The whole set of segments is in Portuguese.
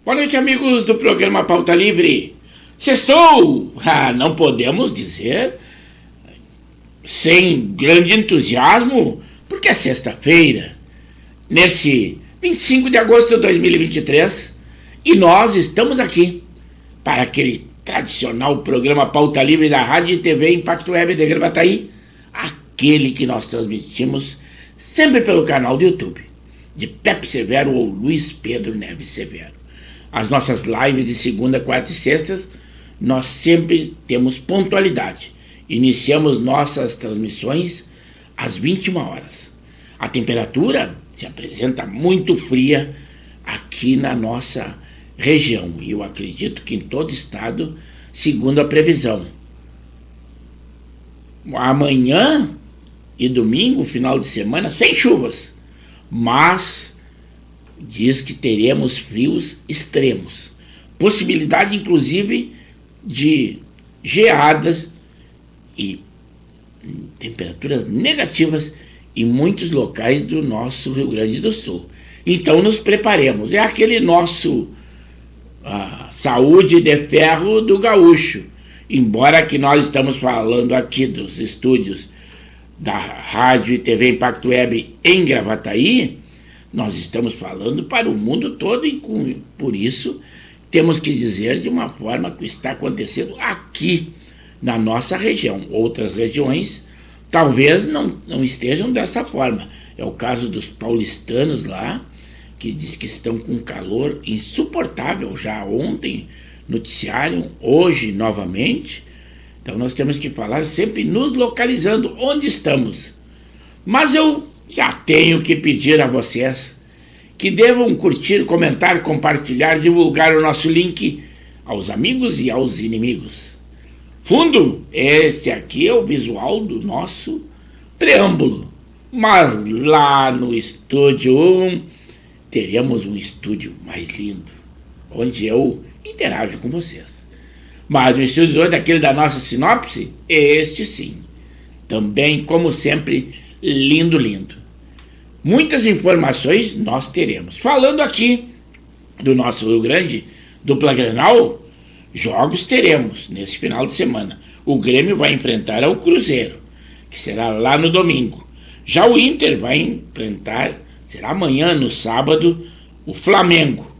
Boa noite, amigos do programa Pauta Livre. Sextou! Não podemos dizer sem grande entusiasmo, porque é sexta-feira, nesse 25 de agosto de 2023, e nós estamos aqui para aquele tradicional programa Pauta Livre da Rádio e TV Impacto Web de Gravataí, aquele que nós transmitimos sempre pelo canal do YouTube, de Pepe Severo ou Luiz Pedro Neves Severo. As nossas lives de segunda, quarta e sextas, nós sempre temos pontualidade. Iniciamos nossas transmissões às 21 horas. A temperatura se apresenta muito fria aqui na nossa região, e eu acredito que em todo o estado, segundo a previsão. Amanhã e domingo, final de semana, sem chuvas, mas diz que teremos frios extremos, possibilidade inclusive de geadas e temperaturas negativas em muitos locais do nosso Rio Grande do Sul. Então nos preparemos, é aquele nosso saúde de ferro do gaúcho. Embora que nós estamos falando aqui dos estúdios da Rádio e TV Impacto Web em Gravataí, nós estamos falando para o mundo todo e por isso temos que dizer de uma forma que está acontecendo aqui na nossa região. Outras regiões talvez não estejam dessa forma. É o caso dos paulistanos lá, que diz que estão com calor insuportável, já ontem noticiaram, hoje novamente. Então nós temos que falar sempre nos localizando onde estamos. Mas eu já tenho que pedir a vocês que devam curtir, comentar, compartilhar, divulgar o nosso link aos amigos e aos inimigos. Fundo, este aqui é o visual do nosso preâmbulo. Mas lá no estúdio 1 teremos um estúdio mais lindo, onde eu interajo com vocês. Mas no estúdio 2, daquele da nossa sinopse, este sim, também, como sempre, lindo, lindo. Muitas informações nós teremos. Falando aqui do nosso Rio Grande, dupla Grenal, jogos teremos nesse final de semana. O Grêmio vai enfrentar ao Cruzeiro, que será lá no domingo. Já o Inter vai enfrentar, será amanhã, no sábado, o Flamengo.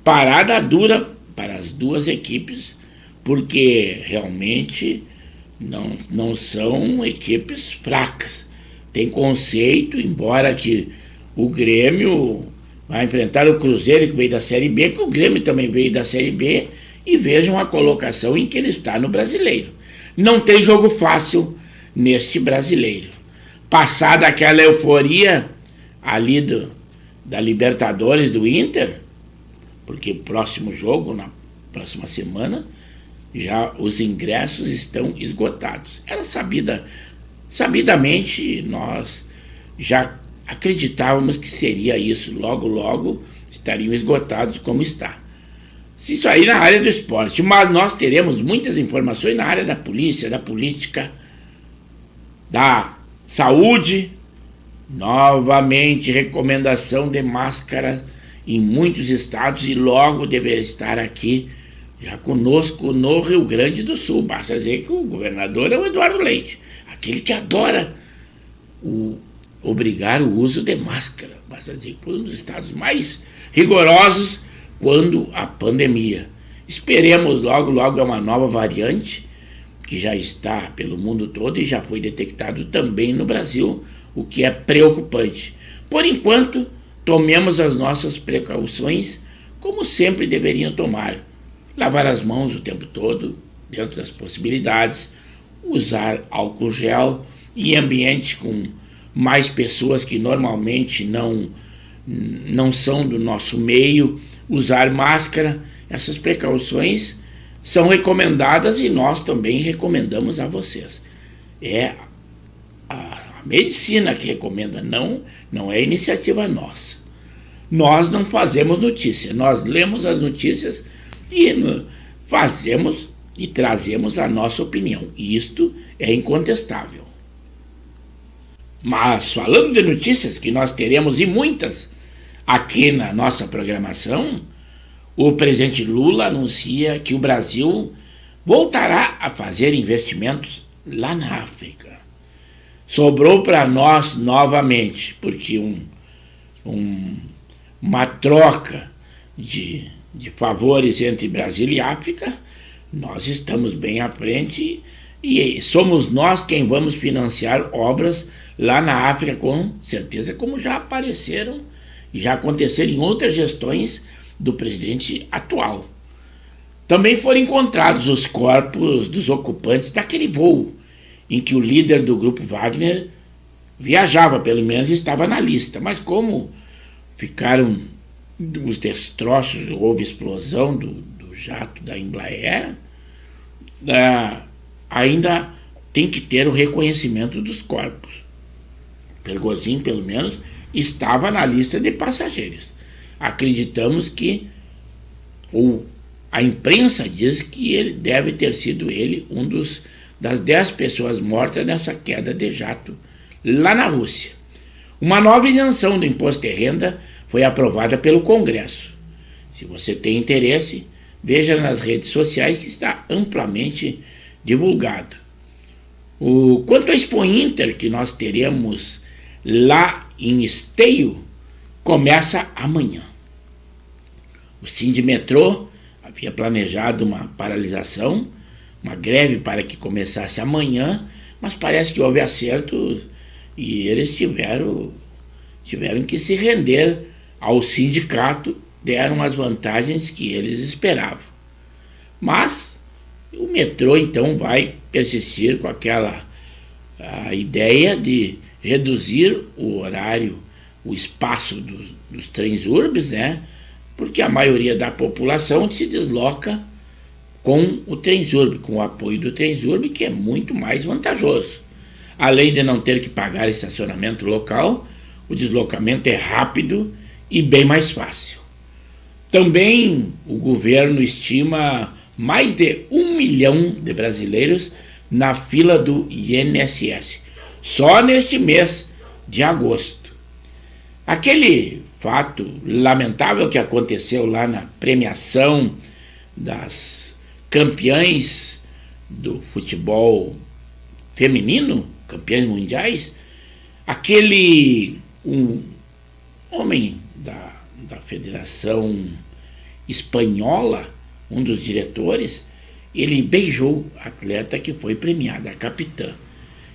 Parada dura para as duas equipes, porque realmente não são equipes fracas. Tem conceito, embora que o Grêmio vai enfrentar o Cruzeiro, que veio da Série B, que o Grêmio também veio da Série B, e vejam a colocação em que ele está no Brasileiro. Não tem jogo fácil neste Brasileiro. Passada aquela euforia ali da Libertadores do Inter, porque próximo jogo, na próxima semana, já os ingressos estão esgotados. Era sabidamente, nós já acreditávamos que seria isso. Logo, logo estariam esgotados como está. Isso aí na área do esporte, mas nós teremos muitas informações na área da polícia, da política, da saúde. Novamente, recomendação de máscara em muitos estados e logo deverá estar aqui já conosco no Rio Grande do Sul. Basta dizer que o governador é o Eduardo Leite, aquele que adora obrigar o uso de máscara. Basta dizer que foi um dos estados mais rigorosos quando a pandemia. Esperemos logo, logo é uma nova variante que já está pelo mundo todo e já foi detectado também no Brasil, o que é preocupante. Por enquanto, tomemos as nossas precauções como sempre deveriam tomar. Lavar as mãos o tempo todo, dentro das possibilidades, usar álcool gel em ambiente com mais pessoas que normalmente não são do nosso meio, usar máscara. Essas precauções são recomendadas e nós também recomendamos a vocês. É a medicina que recomenda, não é iniciativa nossa. Nós não fazemos notícia, nós lemos as notícias e fazemos e trazemos a nossa opinião. Isto é incontestável. Mas falando de notícias que nós teremos, e muitas, aqui na nossa programação, o presidente Lula anuncia que o Brasil voltará a fazer investimentos lá na África. Sobrou para nós novamente, porque uma troca de favores entre Brasil e África, nós estamos bem à frente e somos nós quem vamos financiar obras lá na África, com certeza, como já apareceram e já aconteceram em outras gestões do presidente atual. Também foram encontrados os corpos dos ocupantes daquele voo em que o líder do grupo Wagner viajava, pelo menos estava na lista, mas como ficaram os destroços, houve explosão do jato da Embraer, ainda tem que ter o reconhecimento dos corpos. Pergozinho, pelo menos, estava na lista de passageiros. Acreditamos que, ou a imprensa diz que ele deve ter sido um das 10 pessoas mortas nessa queda de jato lá na Rússia. Uma nova isenção do imposto de renda foi aprovada pelo Congresso. Se você tem interesse, veja nas redes sociais que está amplamente divulgado. Quanto à Expo Inter, que nós teremos lá em Esteio, começa amanhã. O Sindimetrô havia planejado uma paralisação, uma greve para que começasse amanhã, mas parece que houve acerto e eles tiveram que se render ao sindicato, deram as vantagens que eles esperavam. Mas o metrô então vai persistir com a ideia de reduzir o horário, o espaço dos trens urbes, né? Porque a maioria da população se desloca com o Transurb, com o apoio do Transurb, que é muito mais vantajoso. Além de não ter que pagar estacionamento local, o deslocamento é rápido e bem mais fácil. Também o governo estima mais de 1 milhão de brasileiros na fila do INSS, só neste mês de agosto. Aquele fato lamentável que aconteceu lá na premiação das campeãs do futebol feminino, campeãs mundiais, um homem da Federação Espanhola, um dos diretores, ele beijou a atleta que foi premiada, a capitã.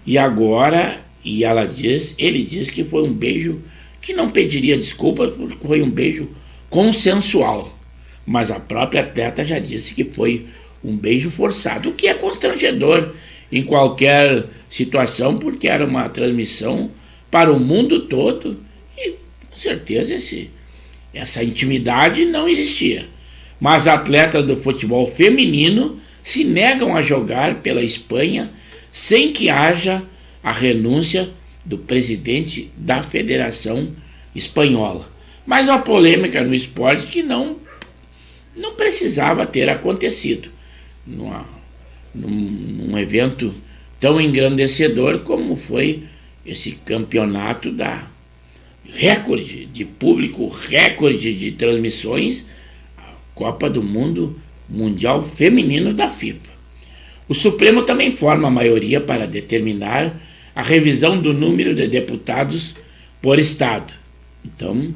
E agora, ele diz que foi um beijo que não pediria desculpas, porque foi um beijo consensual. Mas a própria atleta já disse que foi um beijo forçado, o que é constrangedor em qualquer situação, porque era uma transmissão para o mundo todo e, com certeza, essa intimidade não existia. Mas atletas do futebol feminino se negam a jogar pela Espanha sem que haja a renúncia do presidente da Federação Espanhola. Mas uma polêmica no esporte que não precisava ter acontecido num evento tão engrandecedor como foi esse campeonato da recorde de público, recorde de transmissões, a Copa do Mundo Mundial Feminino da FIFA. O Supremo também forma a maioria para determinar a revisão do número de deputados por estado. Então,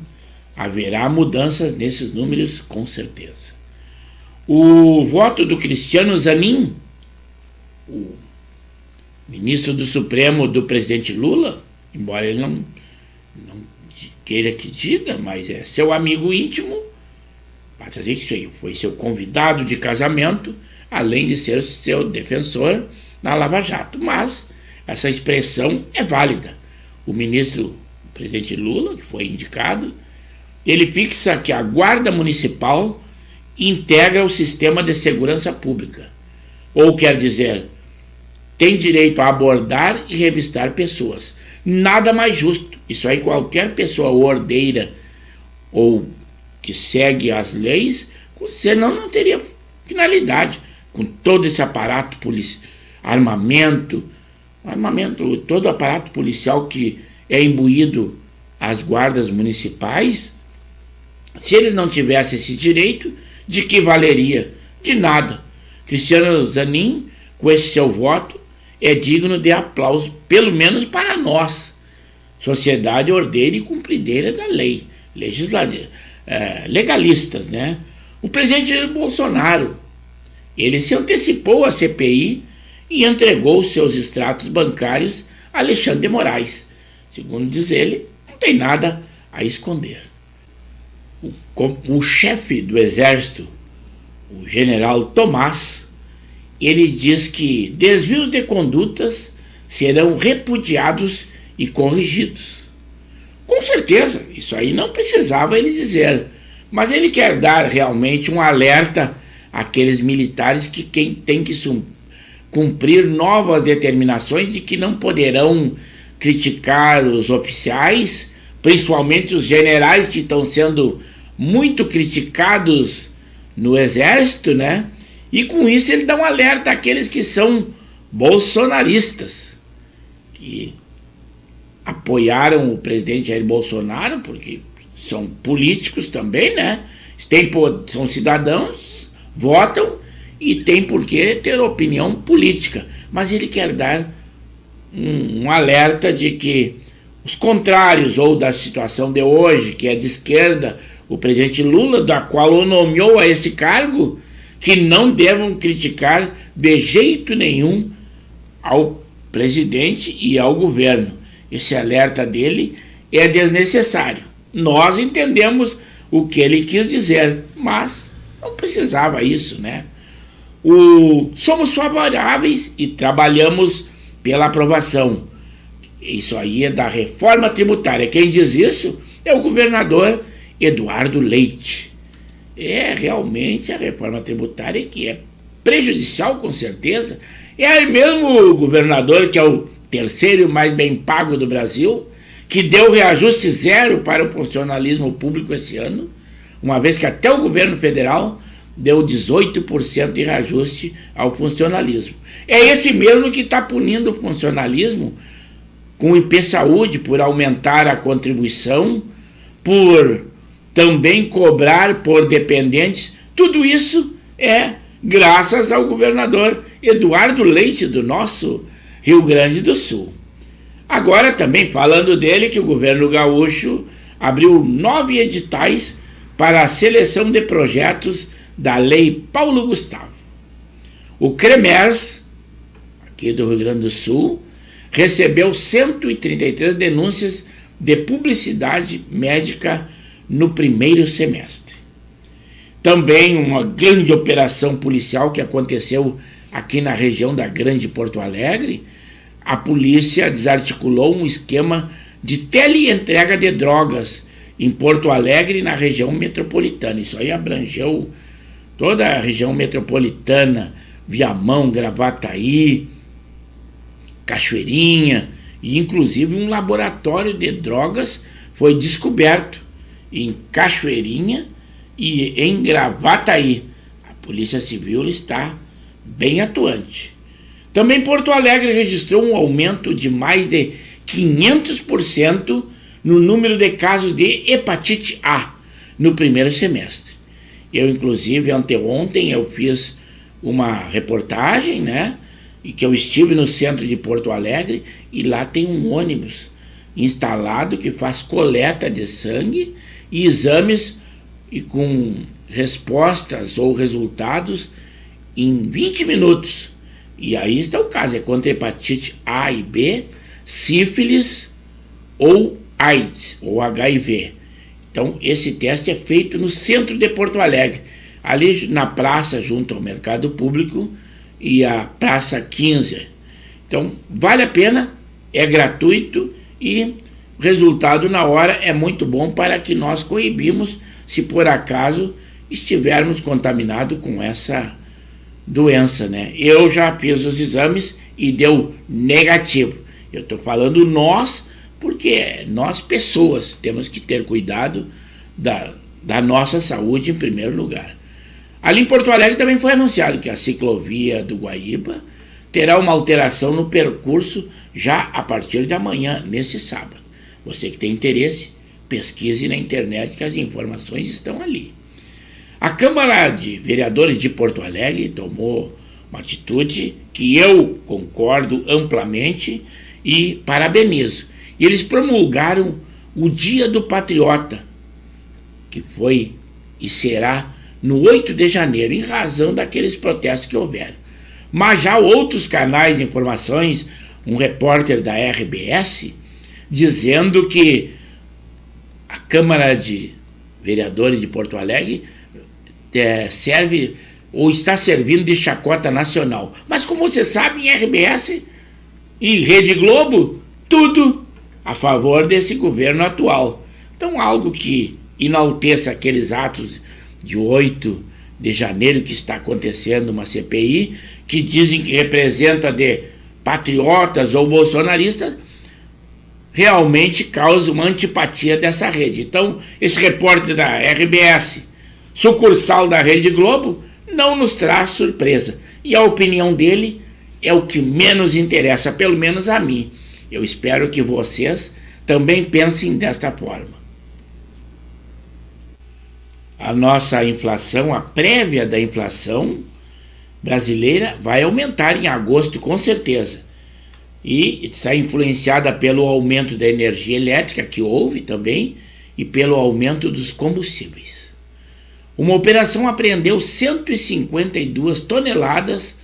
haverá mudanças nesses números, com certeza. O voto do Cristiano Zanin, o ministro do Supremo do presidente Lula, embora ele não queira que diga, mas é seu amigo íntimo, basta dizer que foi seu convidado de casamento, além de ser seu defensor na Lava Jato. Mas essa expressão é válida. O ministro, o presidente Lula, que foi indicado, ele fixa que a Guarda Municipal integra o sistema de segurança pública. Ou quer dizer, tem direito a abordar e revistar pessoas. Nada mais justo. Isso aí qualquer pessoa ordeira ou que segue as leis, senão não teria finalidade. Com todo esse aparato policial, armamento, todo o aparato policial que é imbuído às guardas municipais, se eles não tivessem esse direito, De que valeria? De nada. Cristiano Zanin, com esse seu voto, é digno de aplauso, pelo menos para nós, sociedade ordeira e cumprideira da lei, legalistas, né? O presidente Bolsonaro, ele se antecipou à CPI e entregou seus extratos bancários a Alexandre de Moraes. Segundo diz ele, não tem nada a esconder. O chefe do Exército, o general Tomás, ele diz que desvios de condutas serão repudiados e corrigidos. Com certeza, isso aí não precisava ele dizer, mas ele quer dar realmente um alerta àqueles militares que têm que cumprir novas determinações de que não poderão criticar os oficiais, principalmente os generais que estão sendo muito criticados no Exército, né? E com isso ele dá um alerta àqueles que são bolsonaristas, que apoiaram o presidente Jair Bolsonaro, porque são políticos também, né? São cidadãos, votam e tem por que ter opinião política. Mas ele quer dar um alerta de que os contrários ou da situação de hoje, que é de esquerda, o presidente Lula, da qual o nomeou a esse cargo, que não devam criticar de jeito nenhum ao presidente e ao governo. Esse alerta dele é desnecessário. Nós entendemos o que ele quis dizer, mas não precisava isso, né? Somos favoráveis e trabalhamos pela aprovação. Isso aí é da reforma tributária. Quem diz isso é o governador Eduardo Leite. É realmente a reforma tributária que é prejudicial, com certeza. É mesmo o governador, que é o terceiro mais bem pago do Brasil, que deu reajuste zero para o funcionalismo público esse ano, uma vez que até o governo federal deu 18% de reajuste ao funcionalismo. É esse mesmo que está punindo o funcionalismo com o IP Saúde por aumentar a contribuição, por também cobrar por dependentes. Tudo isso é graças ao governador Eduardo Leite, do nosso Rio Grande do Sul. Agora também falando dele, que o governo gaúcho abriu 9 editais para a seleção de projetos da Lei Paulo Gustavo. O CREMERS, aqui do Rio Grande do Sul, recebeu 133 denúncias de publicidade médica no primeiro semestre. Também uma grande operação policial que aconteceu aqui na região da Grande Porto Alegre. A polícia desarticulou um esquema de teleentrega de drogas em Porto Alegre e na região metropolitana. Isso aí abrangeu toda a região metropolitana, Viamão, Gravataí, Cachoeirinha, e inclusive um laboratório de drogas foi descoberto em Cachoeirinha e em Gravataí. A Polícia Civil está bem atuante. Também Porto Alegre registrou um aumento de mais de 500% no número de casos de hepatite A no primeiro semestre. Eu, inclusive, anteontem eu fiz uma reportagem, né? E que eu estive no centro de Porto Alegre e lá tem um ônibus instalado que faz coleta de sangue e exames e com respostas ou resultados em 20 minutos. E aí está o caso, é contra hepatite A e B, sífilis ou AIDS, ou HIV. Então, esse teste é feito no centro de Porto Alegre, ali na praça, junto ao Mercado Público e a Praça 15. Então, vale a pena, é gratuito e o resultado na hora é muito bom para que nós coibimos se por acaso estivermos contaminados com essa doença, né? Eu já fiz os exames e deu negativo. Eu estou falando nós, porque nós pessoas temos que ter cuidado da nossa saúde em primeiro lugar. Ali em Porto Alegre também foi anunciado que a ciclovia do Guaíba terá uma alteração no percurso já a partir de amanhã, nesse sábado. Você que tem interesse, pesquise na internet que as informações estão ali. A Câmara de Vereadores de Porto Alegre tomou uma atitude que eu concordo amplamente e parabenizo. E eles promulgaram o Dia do Patriota, que foi e será no 8 de janeiro, em razão daqueles protestos que houveram. Mas já outros canais de informações, um repórter da RBS, dizendo que a Câmara de Vereadores de Porto Alegre serve ou está servindo de chacota nacional. Mas como você sabe, em RBS e Rede Globo, tudo a favor desse governo atual. Então, algo que enalteça aqueles atos de 8 de janeiro que está acontecendo, uma CPI, que dizem que representa de patriotas ou bolsonaristas, realmente causa uma antipatia dessa rede. Então, esse repórter da RBS, sucursal da Rede Globo, não nos traz surpresa. E a opinião dele é o que menos interessa, pelo menos a mim. Eu espero que vocês também pensem desta forma. A nossa inflação, a prévia da inflação brasileira, vai aumentar em agosto com certeza. E está influenciada pelo aumento da energia elétrica que houve também e pelo aumento dos combustíveis. Uma operação apreendeu 152 toneladas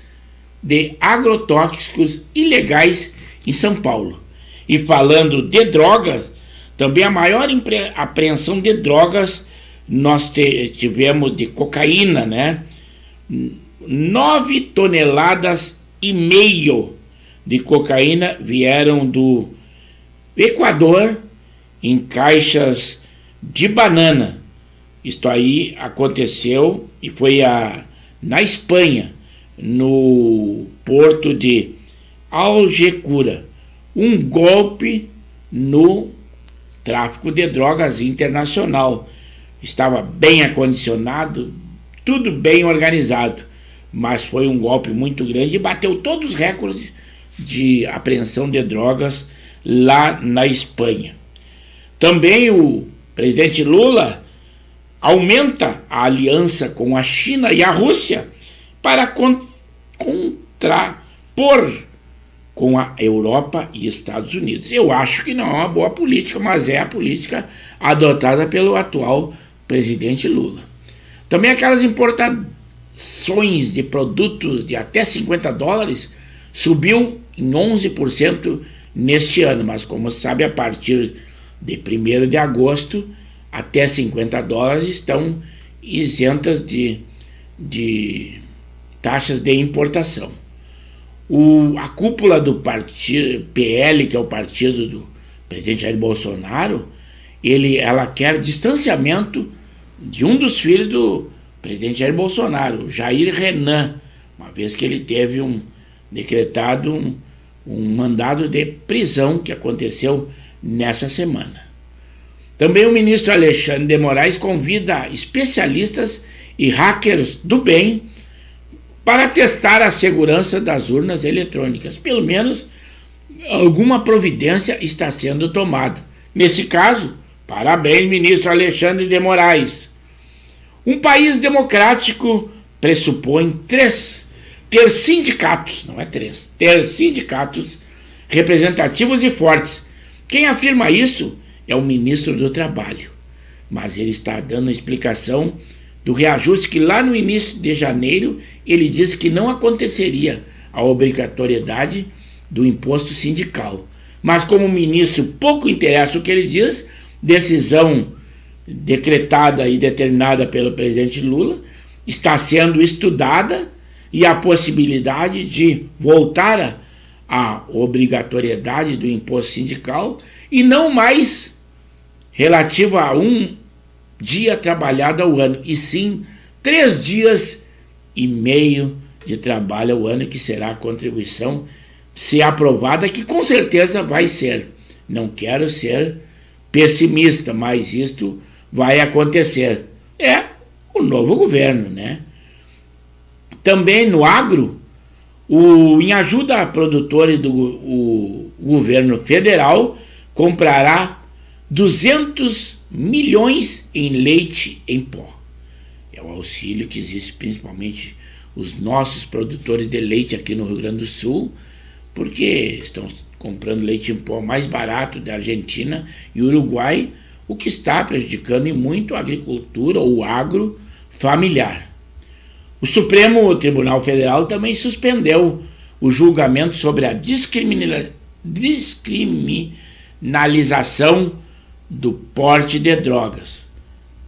de agrotóxicos ilegais em São Paulo. E falando de drogas, também a maior apreensão de drogas nós tivemos de cocaína, né? 9 toneladas e meio de cocaína vieram do Equador em caixas de banana. Isto aí aconteceu e foi na Espanha, no porto de Algeciras. Um golpe no tráfico de drogas internacional. Estava bem acondicionado, tudo bem organizado, mas foi um golpe muito grande e bateu todos os recordes de apreensão de drogas lá na Espanha. Também o presidente Lula aumenta a aliança com a China e a Rússia para contrapor com a Europa e Estados Unidos. Eu acho que não é uma boa política, mas é a política adotada pelo atual presidente Lula. Também aquelas importações de produtos de até $50 subiu em 11% neste ano, mas como sabe, a partir de 1º de agosto até $50 estão isentas de taxas de importação. A cúpula do partido PL, que é o partido do presidente Jair Bolsonaro, ela quer distanciamento de um dos filhos do presidente Jair Bolsonaro, Jair Renan, uma vez que ele teve decretado um mandado de prisão que aconteceu nessa semana. Também o ministro Alexandre de Moraes convida especialistas e hackers do bem para testar a segurança das urnas eletrônicas. Pelo menos alguma providência está sendo tomada. Nesse caso, parabéns, ministro Alexandre de Moraes. Um país democrático pressupõe ter sindicatos, não é três, ter sindicatos representativos e fortes. Quem afirma isso é o ministro do Trabalho, mas ele está dando explicação do reajuste que lá no início de janeiro ele disse que não aconteceria a obrigatoriedade do imposto sindical. Mas como o ministro pouco interessa o que ele diz, decisão decretada e determinada pelo presidente Lula está sendo estudada e a possibilidade de voltar à obrigatoriedade do imposto sindical e não mais relativo a um dia trabalhado ao ano, e sim 3 dias e meio de trabalho ao ano, que será a contribuição, se aprovada, que com certeza vai ser. Não quero ser pessimista, mas isto vai acontecer. É o novo governo, né? Também no agro, em ajuda a produtores o governo federal comprará 200 milhões em leite em pó. É o auxílio que existe principalmente os nossos produtores de leite aqui no Rio Grande do Sul, porque estão comprando leite em pó mais barato da Argentina e Uruguai, o que está prejudicando muito a agricultura ou o agro familiar. O Supremo Tribunal Federal também suspendeu o julgamento sobre a descriminalização do porte de drogas.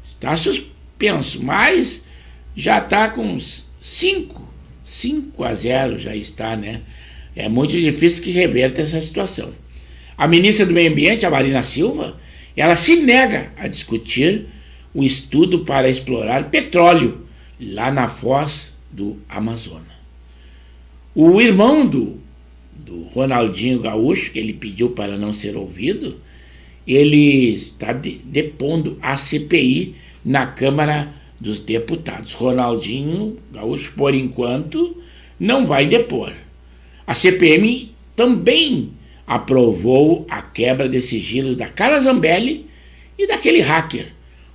Está suspenso, mas já está com 5-0 já está, né? É muito difícil que reverta essa situação. A ministra do Meio Ambiente, a Marina Silva, ela se nega a discutir o estudo para explorar petróleo lá na foz do Amazonas. O irmão do Ronaldinho Gaúcho, que ele pediu para não ser ouvido, ele está depondo a CPI na Câmara dos Deputados. Ronaldinho Gaúcho, por enquanto, não vai depor. A CPM também aprovou a quebra de sigilos da Carla Zambelli e daquele hacker,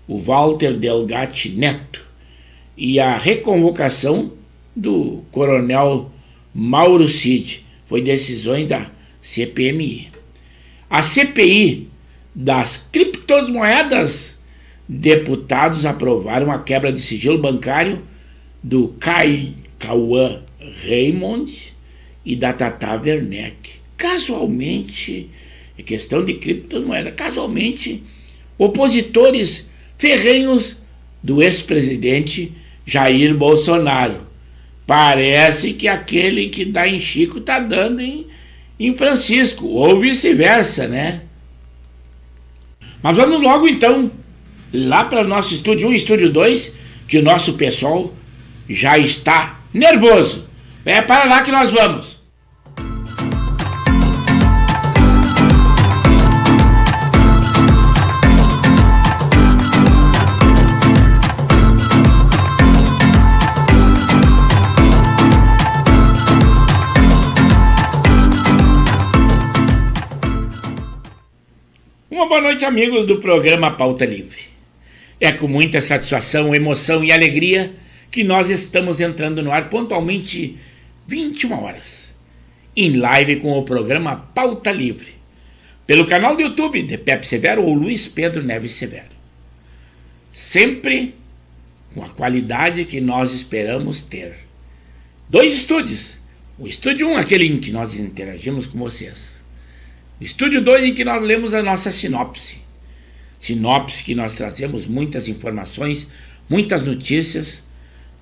o Walter Delgatti Neto, e a reconvocação do coronel Mauro Cid. Foi decisões da CPMI. A CPI das criptomoedas, deputados aprovaram a quebra de sigilo bancário do Cauã Raymond e da Tata Werneck. Casualmente, é questão de criptomoeda, casualmente, opositores ferrenhos do ex-presidente Jair Bolsonaro. Parece que aquele que dá em Chico está dando em Francisco, ou vice-versa, né? Mas vamos logo então lá para o nosso estúdio 1 e estúdio 2, que o nosso pessoal já está nervoso. É para lá que nós vamos. Uma boa noite, amigos do programa Pauta Livre. É com muita satisfação, emoção e alegria que nós estamos entrando no ar pontualmente 21 horas, em live com o programa Pauta Livre, pelo canal do YouTube de Pepe Severo ou Luiz Pedro Neves Severo. Sempre com a qualidade que nós esperamos ter. 2 estúdios. O estúdio 1, aquele em que nós interagimos com vocês. O estúdio 2, em que nós lemos a nossa sinopse. Sinopse que nós trazemos muitas informações, muitas notícias,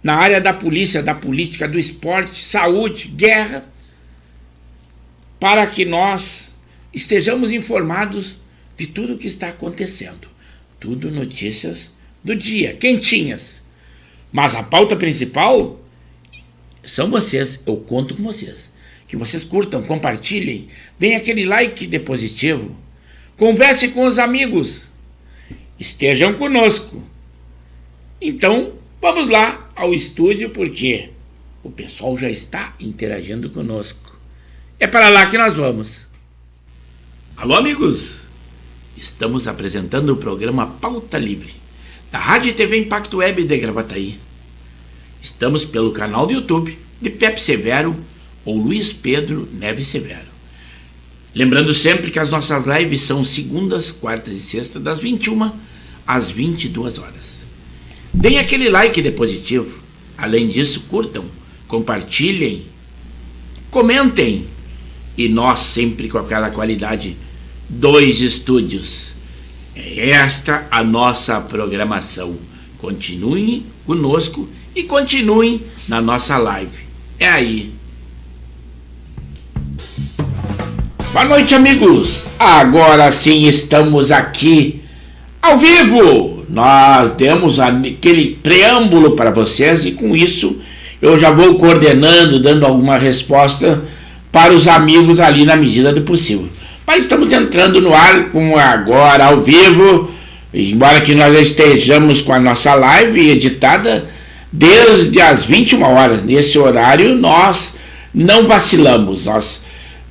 na área da polícia, da política, do esporte, saúde, guerra, para que nós estejamos informados de tudo o que está acontecendo. Tudo notícias do dia, quentinhas. Mas a pauta principal são vocês, eu conto com vocês. Que vocês curtam, compartilhem, deem aquele like de positivo, converse com os amigos, estejam conosco. Então, vamos lá ao estúdio, porque o pessoal já está interagindo conosco. É para lá que nós vamos. Alô, amigos! Estamos apresentando o programa Pauta Livre, da Rádio e TV Impacto Web de Gravataí. Estamos pelo canal do YouTube de Pepe Severo ou Luiz Pedro Neves Severo. Lembrando sempre que as nossas lives são segundas, quartas e sextas, das 21 às 22 horas. Deem aquele like de positivo. Além disso, curtam, compartilhem, comentem. E nós sempre com aquela qualidade, 2 estúdios. É esta a nossa programação. Continuem conosco e continuem na nossa live. É aí. Boa noite, amigos. Agora sim estamos aqui ao vivo. Nós demos aquele preâmbulo para vocês e com isso eu já vou coordenando, dando alguma resposta para os amigos ali na medida do possível. Mas estamos entrando no ar com agora ao vivo, embora que nós estejamos com a nossa live editada desde as 21 horas. Nesse horário nós não vacilamos, nós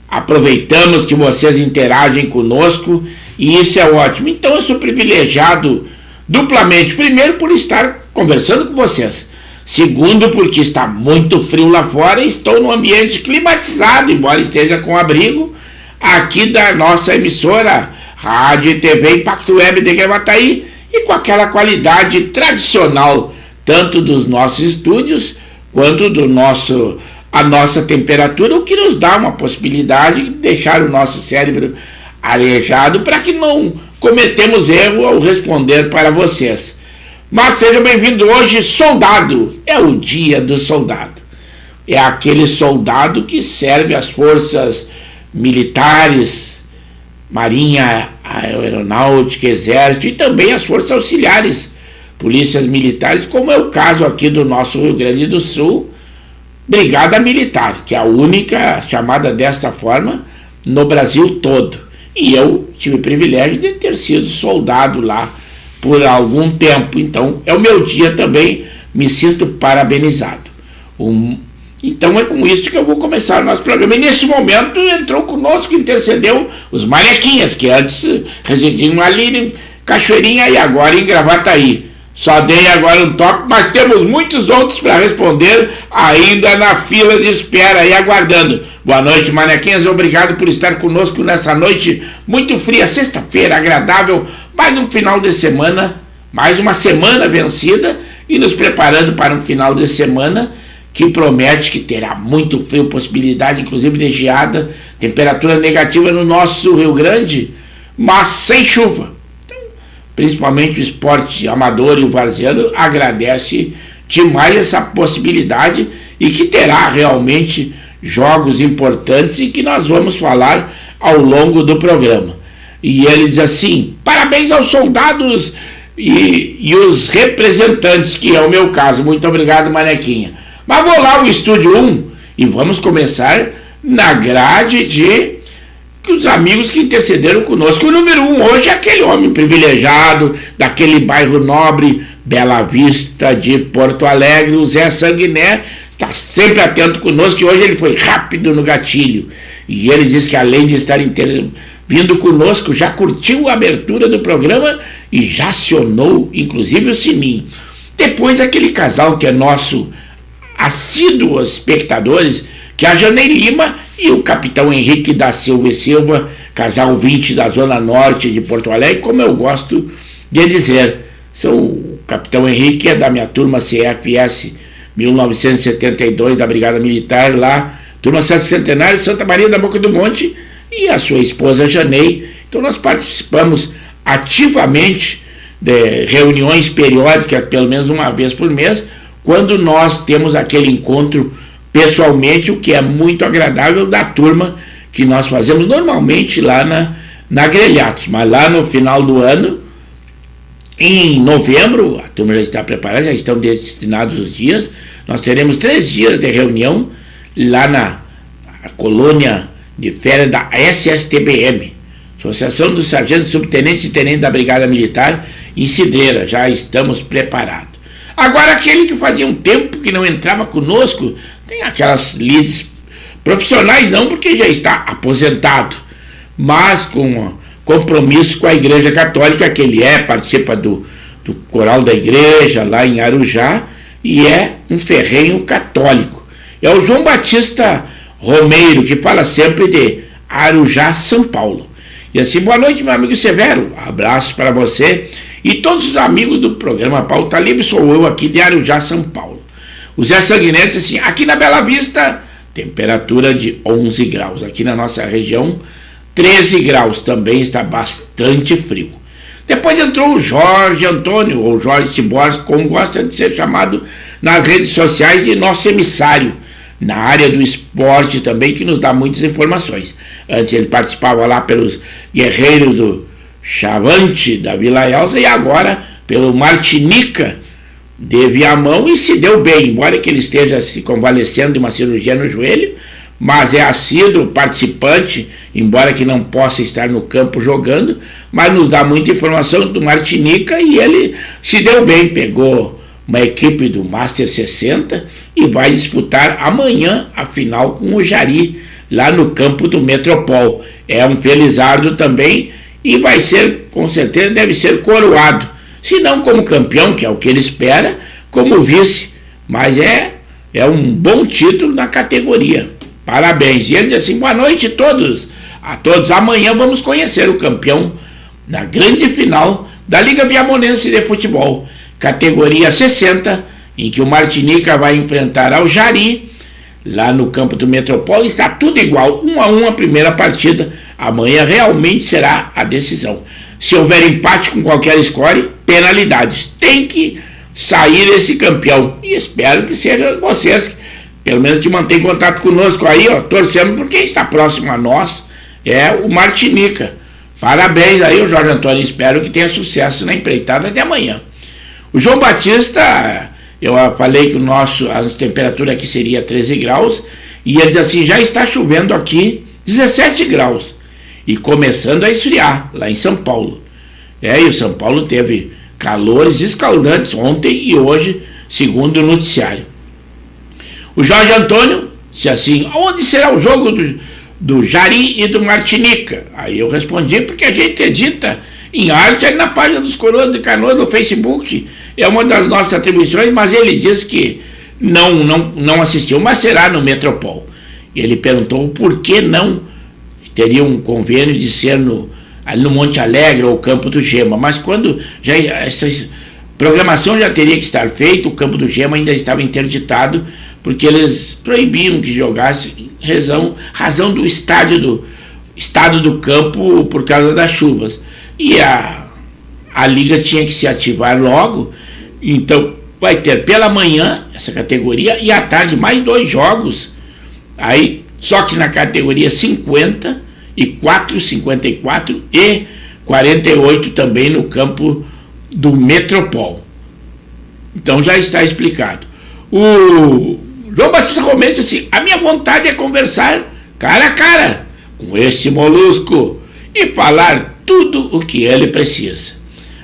aproveitamos que vocês interagem conosco e isso é ótimo. Então eu sou privilegiado duplamente. Primeiro, por estar conversando com vocês. Segundo, porque está muito frio lá fora e estou num ambiente climatizado, embora esteja com abrigo, aqui da nossa emissora Rádio e TV Impacto Web de Gravataí, e com aquela qualidade tradicional, tanto dos nossos estúdios, quanto a nossa temperatura, o que nos dá uma possibilidade de deixar o nosso cérebro arejado para que não cometemos erro ao responder para vocês. Mas sejam bem-vindos hoje, soldado. É o dia do soldado. É aquele soldado que serve às forças militares, marinha, aeronáutica, exército e também as forças auxiliares, polícias militares, como é o caso aqui do nosso Rio Grande do Sul, Brigada Militar, que é a única chamada desta forma no Brasil todo. E eu tive o privilégio de ter sido soldado lá por algum tempo, então é o meu dia também, me sinto parabenizado. Então é com isso que eu vou começar o nosso programa. E nesse momento entrou conosco, intercedeu os Manequinhas, que antes residiam ali em Cachoeirinha e agora em Gravataí. Só dei agora um toque, mas temos muitos outros para responder ainda na fila de espera e aguardando. Boa noite, Manequinhas, obrigado por estar conosco nessa noite muito fria, sexta-feira, agradável, mais um final de semana, mais uma semana vencida e nos preparando para um final de semana que promete que terá muito frio, possibilidade inclusive de geada, temperatura negativa no nosso Rio Grande, mas sem chuva. Então, principalmente o esporte amador e o varziano agradece demais essa possibilidade e que terá realmente jogos importantes e que nós vamos falar ao longo do programa. E ele diz assim: parabéns aos soldados e os representantes, que é o meu caso. Muito obrigado, Manequinha. Mas vou lá ao Estúdio 1 e vamos começar na grade de os amigos que intercederam conosco. O número 1 hoje é aquele homem privilegiado daquele bairro nobre, Bela Vista de Porto Alegre, o Zé Sanguiné, está sempre atento conosco e hoje ele foi rápido no gatilho. E ele diz que além de estar vindo conosco, já curtiu a abertura do programa e já acionou inclusive o sininho. Depois aquele casal que é nosso assíduos espectadores, que é a Janei Lima e o capitão Henrique da Silva e Silva, casal 20 da Zona Norte de Porto Alegre, como eu gosto de dizer. O capitão Henrique é da minha turma CFS 1972, da Brigada Militar, lá, turma Centenário de Santa Maria da Boca do Monte, e a sua esposa Janei. Então nós participamos ativamente de reuniões periódicas, pelo menos uma vez por mês, quando nós temos aquele encontro pessoalmente, o que é muito agradável da turma que nós fazemos normalmente lá na Grelhados. Mas lá no final do ano, em novembro, a turma já está preparada, já estão destinados os dias, nós teremos 3 dias de reunião lá na colônia de férias da SSTBM, Associação dos Sargentos, Subtenentes e Tenentes da Brigada Militar, em Cidreira. Já estamos preparados. Agora, aquele que fazia um tempo que não entrava conosco, tem aquelas lides profissionais não, porque já está aposentado, mas com compromisso com a Igreja Católica, que ele participa do coral da igreja lá em Arujá, e é um ferrenho católico. É o João Batista Romeiro, que fala sempre de Arujá, São Paulo. E assim, boa noite, meu amigo Severo, abraço para você e todos os amigos do programa Pauta Livre. Sou eu aqui de Arujá, São Paulo. O Zé Sanguiné disse assim: aqui na Bela Vista, temperatura de 11 graus. Aqui na nossa região, 13 graus. Também está bastante frio. Depois entrou o Jorge Antônio, ou Jorge Ciborges, como gosta de ser chamado nas redes sociais, e nosso emissário na área do esporte também, que nos dá muitas informações. Antes ele participava lá pelos guerreiros do Chavante da Vila Elza, e agora pelo Martinica de Viamão, e se deu bem, embora que ele esteja se convalescendo de uma cirurgia no joelho, mas é assíduo participante, embora que não possa estar no campo jogando, mas nos dá muita informação do Martinica, e ele se deu bem, pegou uma equipe do Master 60 e vai disputar amanhã a final com o Jari, lá no campo do Metropol. É um felizardo também, e vai ser, com certeza, deve ser coroado Se não como campeão, que é o que ele espera, como vice. Mas é um bom título na categoria. Parabéns. E ele diz assim, boa noite a todos. Amanhã vamos conhecer o campeão na grande final da Liga Viamonense de Futebol, categoria 60, em que o Martinica vai enfrentar ao Jari, lá no campo do Metropol. Está tudo igual, 1-1 a primeira partida. Amanhã realmente será a decisão. Se houver empate com qualquer score, penalidades. Tem que sair esse campeão. E espero que sejam vocês, pelo menos que mantêm contato conosco aí, ó, torcendo, porque está próximo a nós, é o Martinica. Parabéns aí, o Jorge Antônio. Espero que tenha sucesso na empreitada de amanhã. O João Batista, eu falei que a temperatura aqui seria 13 graus, e ele diz assim, já está chovendo aqui 17 graus, e começando a esfriar, lá em São Paulo. E o São Paulo teve calores escaldantes ontem e hoje, segundo o noticiário. O Jorge Antônio disse assim, onde será o jogo do Jari e do Martinica? Aí eu respondi, porque a gente edita em arte ali na página dos Coroas de Canoas no Facebook, é uma das nossas atribuições, mas ele diz que não assistiu, mas será no Metropol. Ele perguntou por que não teria um convênio de ser ali no Monte Alegre ou Campo do Gema, mas quando já essa programação já teria que estar feita, o Campo do Gema ainda estava interditado, porque eles proibiam que jogasse razão do estado do campo por causa das chuvas. E a liga tinha que se ativar logo, então vai ter pela manhã essa categoria e à tarde mais 2 jogos, aí só que na categoria 50 e 54 e 48 também no campo do Metropol. Então já está explicado. O João Batista Romero disse assim, a minha vontade é conversar cara a cara com este molusco e falar tudo o que ele precisa.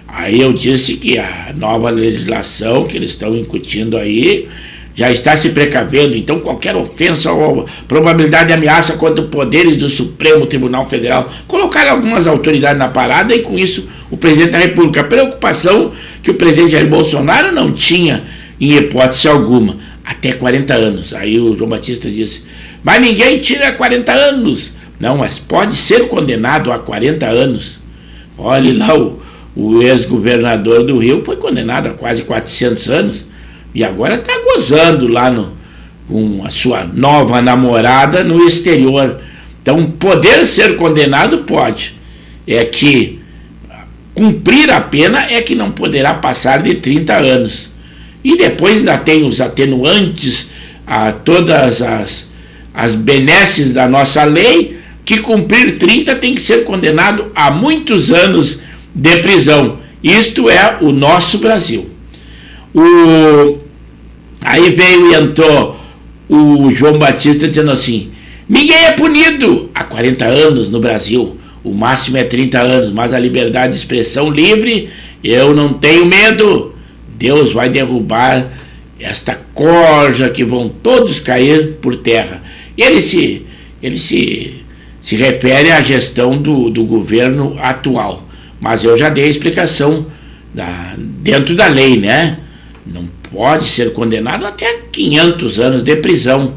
Aí eu disse que a nova legislação que eles estão incutindo aí já está se precavendo, então qualquer ofensa ou probabilidade de ameaça contra os poderes do Supremo Tribunal Federal, colocar algumas autoridades na parada e com isso o presidente da República. A preocupação que o presidente Jair Bolsonaro não tinha em hipótese alguma, até 40 anos. Aí o João Batista disse, mas ninguém tira 40 anos. Não, mas pode ser condenado a 40 anos. Olhe lá, o ex-governador do Rio foi condenado a quase 400 anos e agora está gozando lá com a sua nova namorada no exterior. Então, poder ser condenado pode. É que cumprir a pena é que não poderá passar de 30 anos. E depois ainda tem os atenuantes a todas as benesses da nossa lei, que cumprir 30 tem que ser condenado a muitos anos de prisão. Isto é o nosso Brasil. Aí veio e entrou o João Batista dizendo assim, ninguém é punido há 40 anos no Brasil, o máximo é 30 anos, mas a liberdade de expressão livre, eu não tenho medo. Deus vai derrubar esta corja que vão todos cair por terra. E ele se refere à gestão do governo atual. Mas eu já dei a explicação dentro da lei, né? Não pode ser condenado até 500 anos de prisão.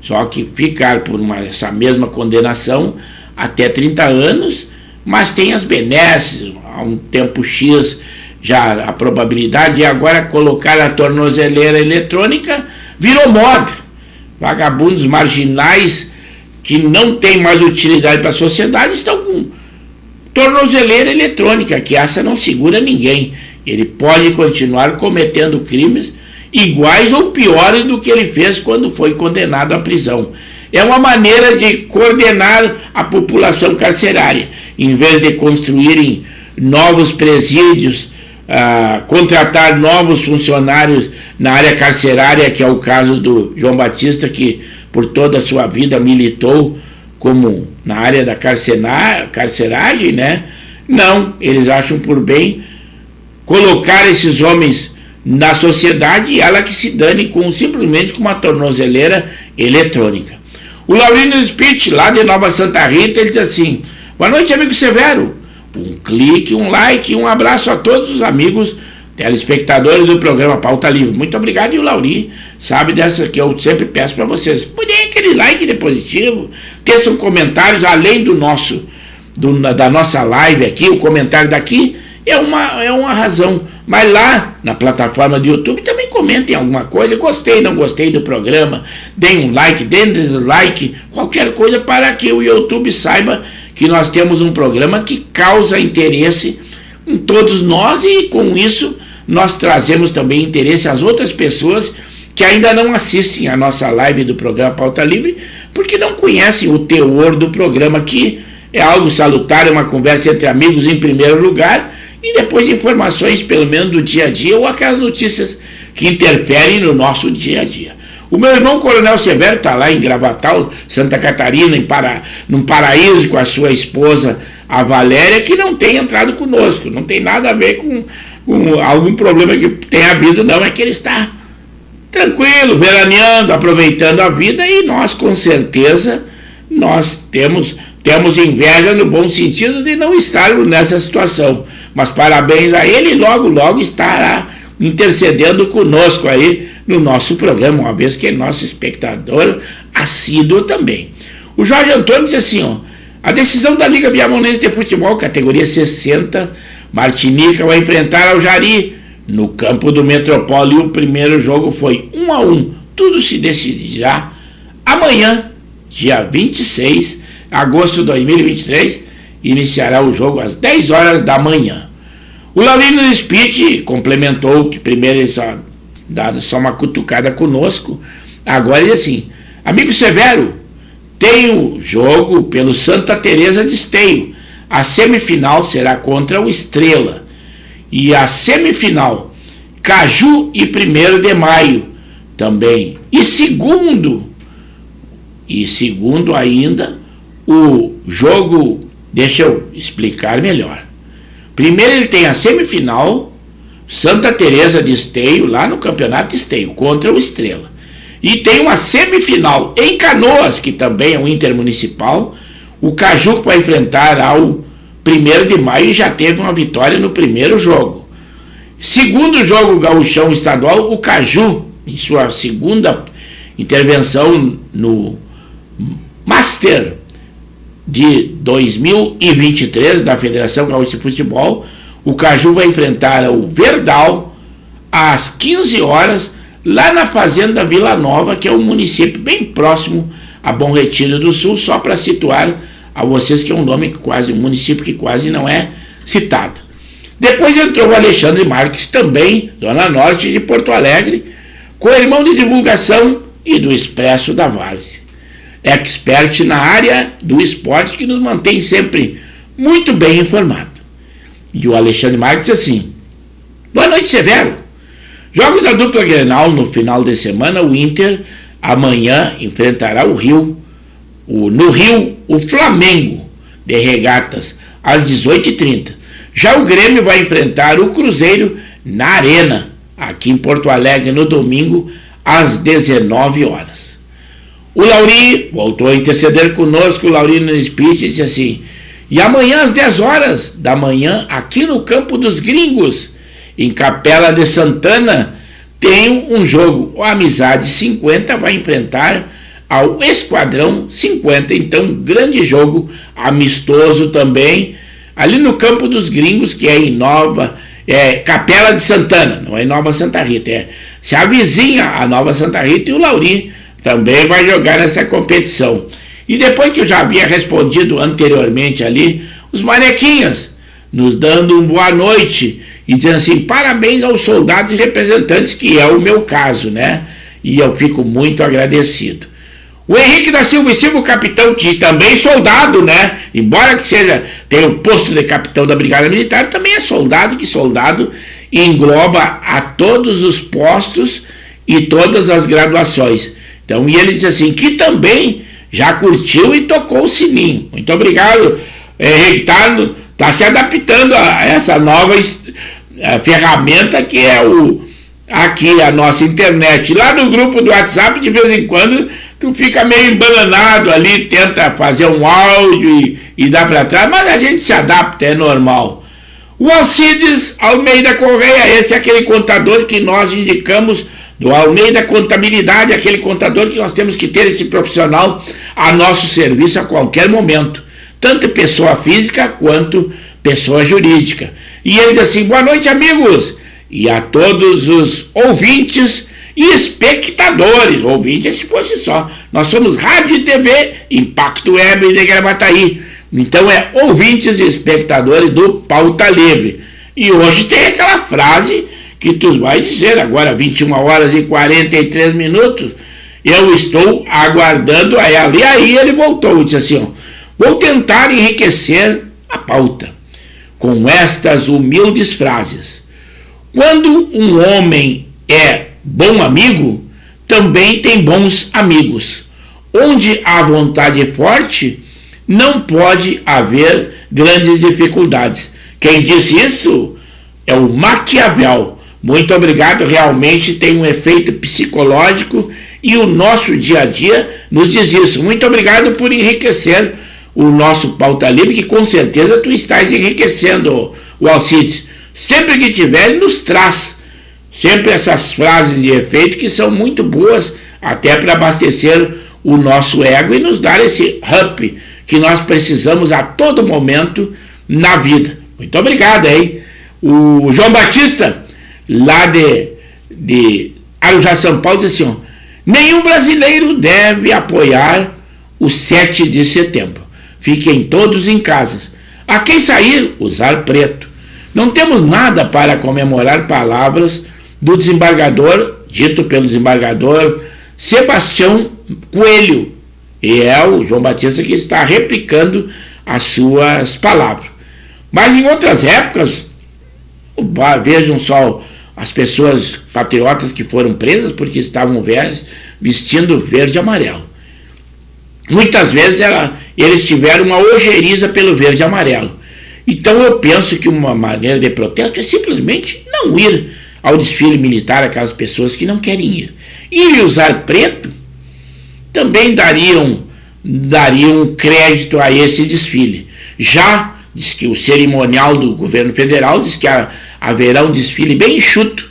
Só que ficar por essa mesma condenação até 30 anos, mas tem as benesses, há um tempo X já a probabilidade, e agora colocar a tornozeleira eletrônica virou moda. Vagabundos marginais que não têm mais utilidade para a sociedade estão com tornozeleira eletrônica, que essa não segura ninguém. Ele pode continuar cometendo crimes iguais ou piores do que ele fez quando foi condenado à prisão. É uma maneira de coordenar a população carcerária, em vez de construírem novos presídios, contratar novos funcionários na área carcerária, que é o caso do João Batista, que por toda a sua vida militou como na área da carceragem, né? Não, eles acham por bem colocar esses homens na sociedade e ela que se dane simplesmente com uma tornozeleira eletrônica. O Laurino Spitz, lá de Nova Santa Rita, ele diz assim, boa noite, amigo Severo. um clique, um like, um abraço a todos os amigos telespectadores do programa Pauta Livre. Muito obrigado, e o Lauri sabe dessa que eu sempre peço para vocês. Deem aquele like de positivo, teçam comentários além da nossa live aqui, o comentário daqui é uma razão. Mas lá na plataforma do YouTube também comentem alguma coisa. Gostei, não gostei do programa, deem um like, deem dislike, qualquer coisa para que o YouTube saiba que nós temos um programa que causa interesse em todos nós, e com isso nós trazemos também interesse às outras pessoas que ainda não assistem a nossa live do programa Pauta Livre, porque não conhecem o teor do programa, que é algo salutar, é uma conversa entre amigos em primeiro lugar, e depois informações pelo menos do dia a dia, ou aquelas notícias que interferem no nosso dia a dia. O meu irmão Coronel Severo está lá em Gravatal, Santa Catarina, num paraíso, com a sua esposa, a Valéria, que não tem entrado conosco. Não tem nada a ver com algum problema que tenha havido, não. É que ele está tranquilo, veraneando, aproveitando a vida, e nós, com certeza, nós temos inveja no bom sentido de não estarmos nessa situação. Mas parabéns a ele, e logo, logo estará intercedendo conosco aí no nosso programa, uma vez que é nosso espectador assíduo também. O Jorge Antônio diz assim, a decisão da Liga Viamonense de Futebol, categoria 60, Martinica vai enfrentar ao Jari no campo do Metropole, e o primeiro jogo foi 1-1. Tudo se decidirá amanhã, dia 26 de agosto de 2023, iniciará o jogo às 10 horas da manhã. O Laurino Spitz complementou que primeiro ele dado só uma cutucada conosco, agora ele assim, amigo Severo, tem o jogo pelo Santa Teresa de Esteio, a semifinal será contra o Estrela, e a semifinal Caju e 1º de maio também, e segundo ainda o jogo, deixa eu explicar melhor. Primeiro ele tem a semifinal Santa Teresa de Esteio, lá no Campeonato Esteio, contra o Estrela. E tem uma semifinal em Canoas, que também é um intermunicipal, o Caju, que vai enfrentar ao 1º de maio, e já teve uma vitória no primeiro jogo. Segundo jogo gauchão estadual, o Caju, em sua segunda intervenção no Master de 2023 da Federação Gaúcha de Futebol, o Caju vai enfrentar o Verdal às 15 horas, lá na Fazenda Vila Nova, que é um município bem próximo a Bom Retiro do Sul, só para situar a vocês que é um nome que quase, um município que quase não é citado. Depois entrou o Alexandre Marques, também, Zona Norte de Porto Alegre, co-irmão de divulgação e do Expresso da Várzea. Expert na área do esporte, que nos mantém sempre muito bem informado. E o Alexandre Marques assim, boa noite, Severo. Jogos da dupla Grenal no final de semana, o Inter amanhã enfrentará no Rio, o Flamengo de Regatas, às 18h30. Já o Grêmio vai enfrentar o Cruzeiro na Arena, aqui em Porto Alegre, no domingo, às 19 horas. O Lauri voltou a interceder conosco, o Laurino Spitz disse assim, e amanhã às 10 horas da manhã, aqui no Campo dos Gringos, em Capela de Santana, tem um jogo. O Amizade 50 vai enfrentar ao Esquadrão 50, então grande jogo, amistoso também, ali no Campo dos Gringos, que é em Capela de Santana, não é em Nova Santa Rita, se avizinha a Nova Santa Rita, e o Lauri também vai jogar nessa competição. E depois que eu já havia respondido anteriormente ali, os manequinhas nos dando uma boa noite e dizendo assim, parabéns aos soldados e representantes, que é o meu caso, né? E eu fico muito agradecido. O Henrique da Silva e Silva, o capitão, que também é soldado, né? Embora que tenha o posto de capitão da Brigada Militar, também é soldado, que soldado engloba a todos os postos e todas as graduações. Então, e ele diz assim, que também já curtiu e tocou o sininho. Muito obrigado, Henrique, está se adaptando a essa nova ferramenta que é aqui a nossa internet. Lá no grupo do WhatsApp, de vez em quando, tu fica meio embananado ali, tenta fazer um áudio e dá para trás, mas a gente se adapta, é normal. O Alcides Almeida Correia, esse é aquele contador que nós indicamos, do Almeida Contabilidade, aquele contador que nós temos que ter esse profissional a nosso serviço a qualquer momento, tanto pessoa física quanto pessoa jurídica. E ele diz assim: boa noite, amigos, e a todos os ouvintes e espectadores. Ouvinte se fosse só, nós somos Rádio e TV Impacto Web de Gravataí, então é ouvintes e espectadores do Pauta Livre. E hoje tem aquela frase que tu vai dizer agora, 21 horas e 43 minutos, eu estou aguardando a ela. E aí ele voltou e disse assim: ó, vou tentar enriquecer a pauta com estas humildes frases. Quando um homem é bom amigo, também tem bons amigos. Onde a vontade é forte, não pode haver grandes dificuldades. Quem disse isso é o Maquiavel. Muito obrigado, realmente tem um efeito psicológico e o nosso dia a dia nos diz isso. Muito obrigado por enriquecer o nosso Pauta Livre, que com certeza tu estás enriquecendo, o Alcides. Sempre que tiver, ele nos traz sempre essas frases de efeito que são muito boas, até para abastecer o nosso ego e nos dar esse up que nós precisamos a todo momento na vida. Muito obrigado, hein? O João Batista, lá de Arujá, São Paulo, diz assim: ó, nenhum brasileiro deve apoiar o 7 de setembro. Fiquem todos em casa. A quem sair, usar preto. Não temos nada para comemorar palavras do desembargador, dito pelo desembargador Sebastião Coelho. E é o João Batista que está replicando as suas palavras. Mas em outras épocas, vejam só as pessoas patriotas que foram presas porque estavam vestindo verde e amarelo. Muitas vezes eles tiveram uma ojeriza pelo verde e amarelo. Então eu penso que uma maneira de protesto é simplesmente não ir ao desfile militar, aquelas pessoas que não querem ir. E usar preto também dariam crédito a esse desfile. Já diz que o cerimonial do governo federal diz que haverá um desfile bem enxuto.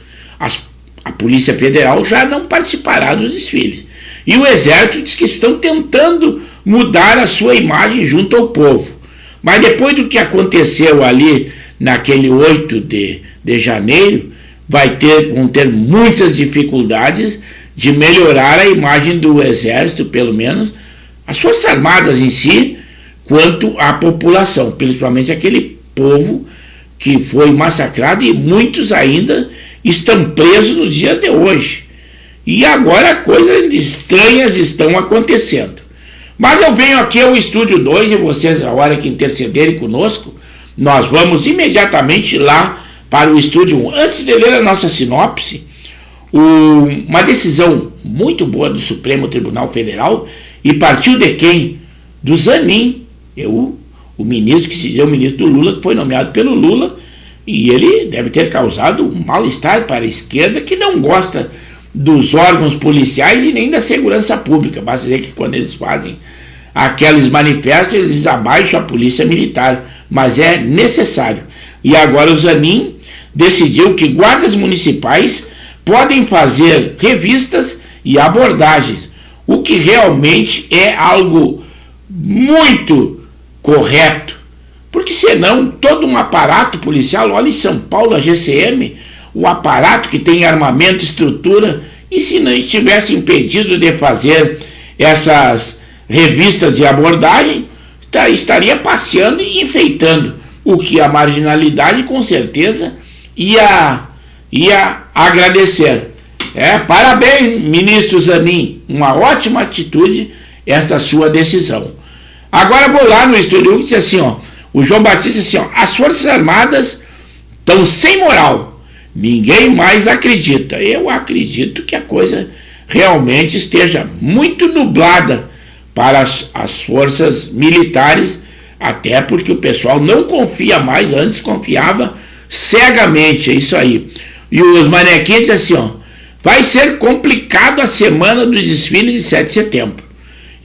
A Polícia Federal já não participará do desfile. E o Exército diz que estão tentando mudar a sua imagem junto ao povo. Mas depois do que aconteceu ali naquele 8 de janeiro, vão ter muitas dificuldades de melhorar a imagem do Exército, pelo menos as Forças Armadas em si, quanto à população, principalmente aquele povo que foi massacrado, e muitos ainda estão presos nos dias de hoje. E agora coisas estranhas estão acontecendo. Mas eu venho aqui ao Estúdio 2 e vocês, a hora que intercederem conosco, nós vamos imediatamente lá para o Estúdio 1. Antes de ler a nossa sinopse, uma decisão muito boa do Supremo Tribunal Federal, e partiu de quem? Do Zanin, o ministro que se diz o ministro do Lula, que foi nomeado pelo Lula, e ele deve ter causado um mal-estar para a esquerda, que não gosta dos órgãos policiais e nem da segurança pública. Basta dizer que quando eles fazem aqueles manifestos, eles abaixam a polícia militar, mas é necessário. E agora o Zanin decidiu que guardas municipais podem fazer revistas e abordagens, o que realmente é algo muito correto, porque senão todo um aparato policial, olha em São Paulo a GCM, o aparato que tem armamento, estrutura, e se não estivesse impedido de fazer essas revistas e abordagem, estaria passeando e enfeitando, o que a marginalidade com certeza ia agradecer. Parabéns, ministro Zanin, uma ótima atitude esta sua decisão. Agora vou lá no Estúdio 1 e dizer assim, ó, o João Batista assim, ó, as Forças Armadas estão sem moral, ninguém mais acredita. Eu acredito que a coisa realmente esteja muito nublada para as forças militares, até porque o pessoal não confia mais, antes confiava cegamente, é isso aí. E os manequins dizem assim, ó, vai ser complicado a semana do desfile de 7 de setembro.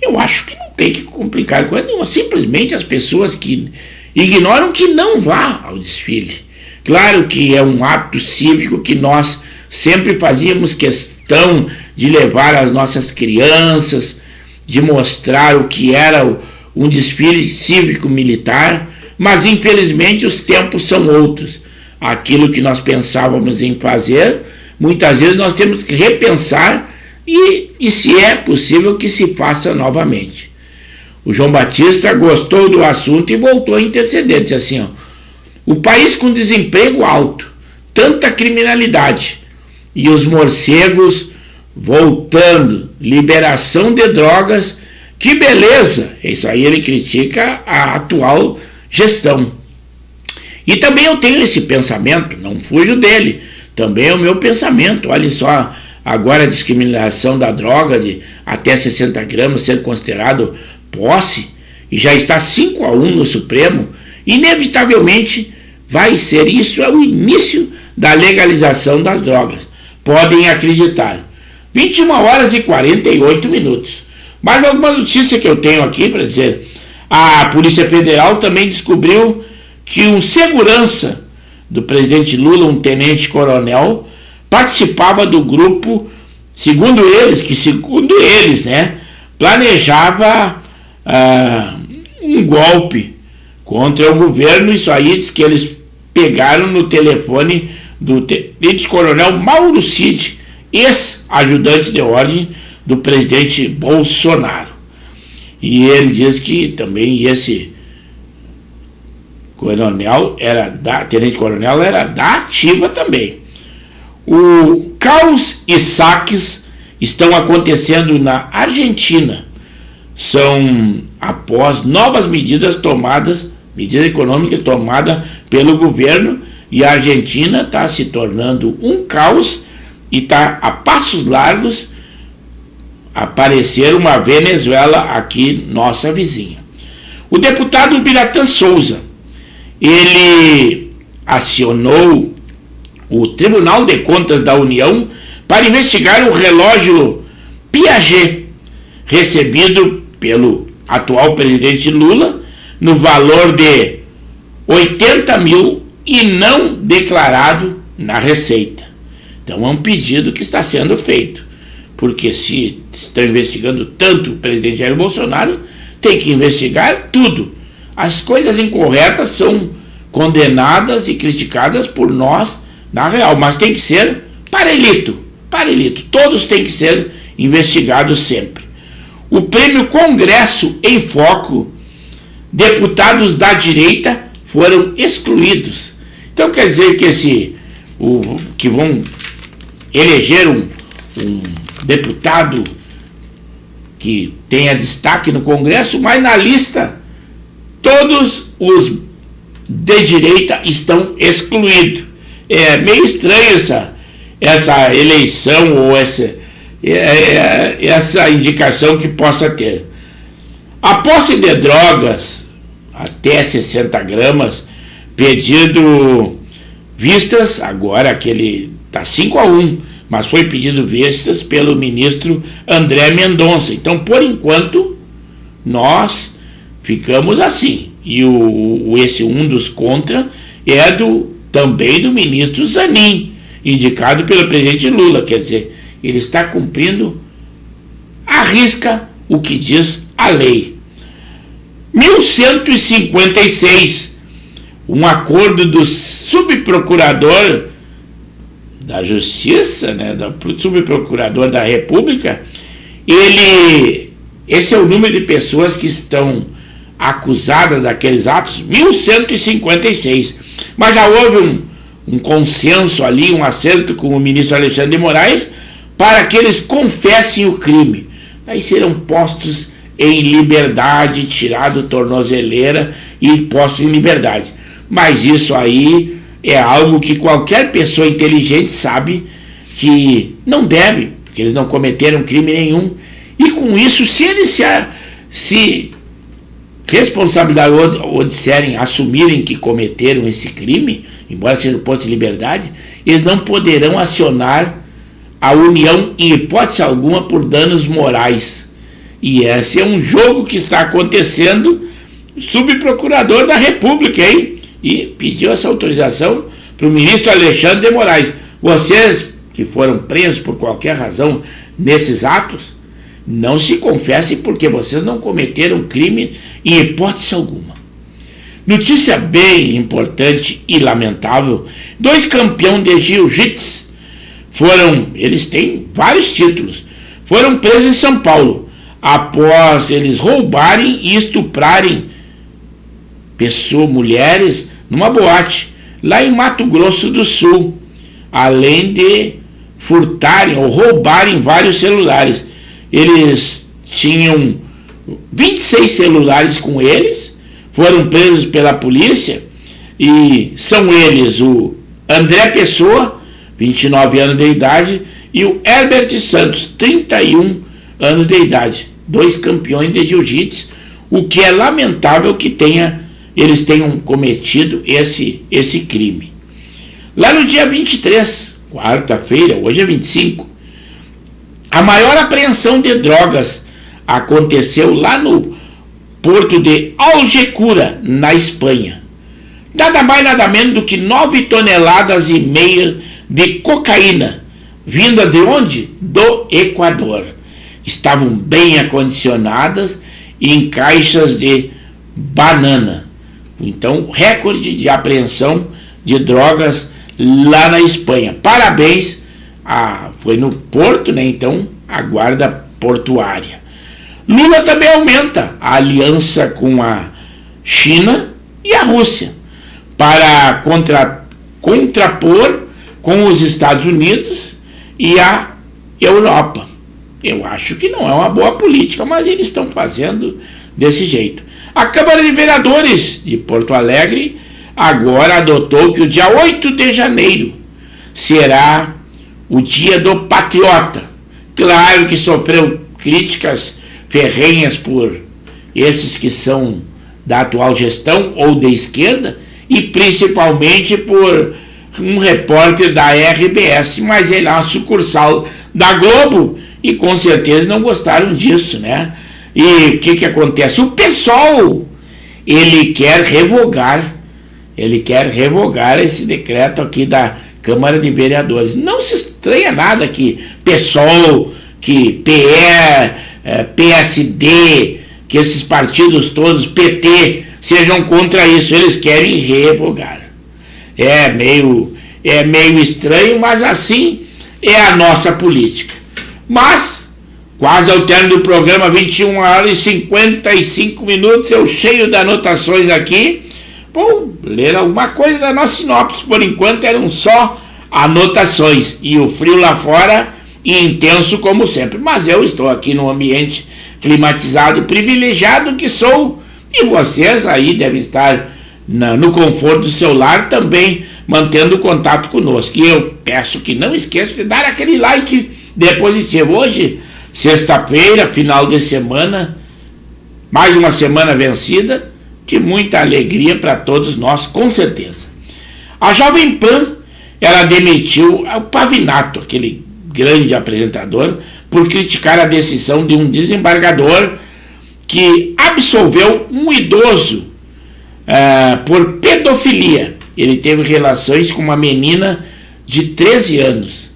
Eu acho que não tem que complicar coisa nenhuma, simplesmente as pessoas que ignoram que não vá ao desfile. Claro que é um ato cívico que nós sempre fazíamos questão de levar as nossas crianças, de mostrar o que era um desfile cívico-militar, mas infelizmente os tempos são outros. Aquilo que nós pensávamos em fazer, muitas vezes nós temos que repensar e se é possível que se faça novamente. O João Batista gostou do assunto e voltou a interceder, disse assim, ó, o país com desemprego alto, tanta criminalidade e os morcegos voltando, liberação de drogas, que beleza! Isso aí ele critica a atual gestão. E também eu tenho esse pensamento, não fujo dele, também é o meu pensamento. Olha só, agora a discriminação da droga de até 60 gramas ser considerado posse, e já está 5-1 no Supremo, inevitavelmente vai ser isso, é o início da legalização das drogas. Podem acreditar. 21 horas e 48 minutos. Mais alguma notícia que eu tenho aqui para dizer. A Polícia Federal também descobriu que um segurança do presidente Lula, um tenente-coronel, participava do grupo, segundo eles, né, planejava um golpe contra o governo. Isso aí diz que eles pegaram no telefone do tenente-coronel Mauro Cid, ex-ajudante de ordem do presidente Bolsonaro. E ele diz que também esse tenente-coronel era da ativa também. O caos e saques estão acontecendo na Argentina. São após novas medidas econômicas tomadas pelo governo, e a Argentina está se tornando um caos e está a passos largos a parecer uma Venezuela aqui, nossa vizinha. O deputado Biratã Souza, ele acionou o Tribunal de Contas da União para investigar o relógio Piaget, recebido pelo atual presidente Lula, no valor de 80 mil e não declarado na Receita. Então é um pedido que está sendo feito, porque se estão investigando tanto o presidente Jair Bolsonaro, tem que investigar tudo. As coisas incorretas são condenadas e criticadas por nós na real, mas tem que ser parelito, todos têm que ser investigados sempre. O prêmio Congresso em Foco, deputados da direita foram excluídos. Então quer dizer que que vão eleger um deputado que tenha destaque no Congresso, mas na lista todos os de direita estão excluídos. É meio estranho essa eleição ou essa indicação que possa ter. A posse de drogas até 60 gramas, pedido vistas, agora que ele está 5-1, mas foi pedido vistas pelo ministro André Mendonça. Então, por enquanto, nós ficamos assim. E esse um dos contra é também do ministro Zanin, indicado pelo presidente Lula. Quer dizer, ele está cumprindo à risca o que diz a lei. 1156, um acordo do subprocurador da Justiça, né, do subprocurador da República. Esse é o número de pessoas que estão acusadas daqueles atos, 1156. Mas já houve um consenso ali, um acerto com o ministro Alexandre de Moraes, para que eles confessem o crime. Daí serão postos em liberdade, tirado tornozeleira e postos em liberdade. Mas isso aí é algo que qualquer pessoa inteligente sabe que não deve, porque eles não cometeram crime nenhum. E com isso, se eles se responsabilizarem ou disserem, assumirem que cometeram esse crime, embora seja posto em liberdade, eles não poderão acionar a União em hipótese alguma por danos morais. E esse é um jogo que está acontecendo. Subprocurador da República, hein? E pediu essa autorização para o ministro Alexandre de Moraes. Vocês que foram presos por qualquer razão nesses atos, não se confessem, porque vocês não cometeram crime em hipótese alguma. Notícia bem importante e lamentável: 2 campeões de jiu-jitsu eles têm vários títulos, foram presos em São Paulo após eles roubarem e estuprarem mulheres numa boate lá em Mato Grosso do Sul, além de furtarem ou roubarem vários celulares. Eles tinham 26 celulares com eles, foram presos pela polícia, e são eles o André Pessoa, 29 anos de idade, e o Herbert Santos, 31 anos de idade, 2 campeões de jiu-jitsu, o que é lamentável que eles tenham cometido esse crime. Lá no dia 23, quarta-feira, hoje é 25, a maior apreensão de drogas aconteceu lá no porto de Algeciras, na Espanha. Nada mais nada menos do que 9,5 toneladas de cocaína, vinda de onde? Do Equador. Estavam bem acondicionadas em caixas de banana. Então, recorde de apreensão de drogas lá na Espanha. Parabéns, foi no Porto, né? Então, a guarda portuária. Lula também aumenta a aliança com a China e a Rússia para contrapor com os Estados Unidos e a Europa. Eu acho que não é uma boa política, mas eles estão fazendo desse jeito. A Câmara de Vereadores de Porto Alegre agora adotou que o dia 8 de janeiro será o dia do patriota. Claro que sofreu críticas ferrenhas por esses que são da atual gestão ou de esquerda, e principalmente por um repórter da RBS, mas ele é uma sucursal da Globo e com certeza não gostaram disso, né? E o que acontece? O PSOL, ele quer revogar esse decreto aqui da Câmara de Vereadores. Não se estranha nada que PSOL, que PSD, que esses partidos todos, PT, sejam contra isso. Eles querem revogar. É meio estranho, mas assim é a nossa política. Mas, quase ao término do programa, 21 horas e 55 minutos, eu cheio de anotações aqui. Vou ler alguma coisa da nossa sinopse. Por enquanto eram só anotações. E o frio lá fora intenso como sempre. Mas eu estou aqui num ambiente climatizado, privilegiado que sou. E vocês aí devem estar no conforto do seu lar também, mantendo contato conosco. E eu peço que não esqueça de dar aquele like de positivo. Hoje, sexta-feira, final de semana, mais uma semana vencida, de muita alegria para todos nós, com certeza. A Jovem Pan, ela demitiu o Pavinato, aquele grande apresentador, por criticar a decisão de um desembargador que absolveu um idoso por pedofilia. Ele teve relações com uma menina de 13 anos.